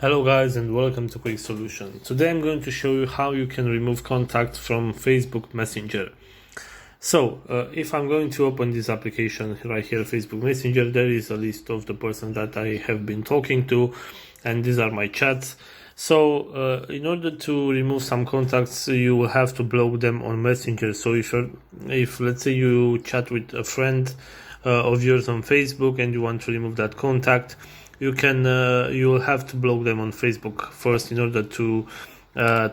Hello guys and welcome to Quick Solution. Today I'm going to show you how you can remove contact from Facebook Messenger. So if I'm going to open this application right here, Facebook Messenger, there is a list of the person that I have been talking to, and these are my chats. So in order to remove some contacts, you will have to block them on Messenger. So if let's say you chat with a friend of yours on Facebook and you want to remove that contact, you will have to block them on Facebook first in order to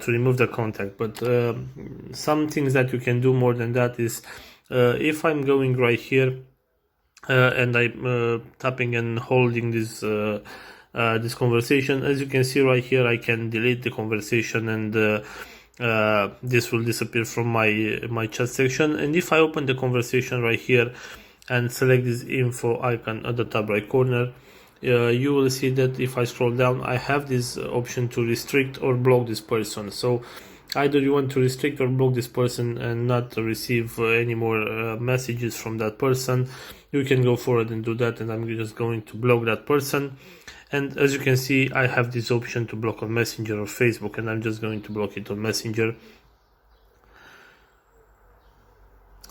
remove the contact. But some things that you can do more than that is if I'm going right here and I'm tapping and holding this this conversation, as you can see right here, I can delete the conversation and this will disappear from my chat section. And if I open the conversation right here and select this info icon at the top right corner, you will see that if I scroll down, I have this option to restrict or block this person. So either you want to restrict or block this person and not receive any more messages from that person, you can go forward and do that. And I'm just going to block that person. And as you can see, I have this option to block on Messenger or Facebook, and I'm just going to block it on Messenger.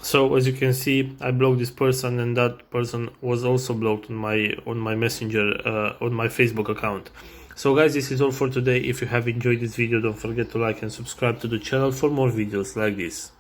So as you can see, I blocked this person, and that person was also blocked on my Messenger, on my Facebook account. So guys, this is all for today. If you have enjoyed this video, don't forget to like and subscribe to the channel for more videos like this.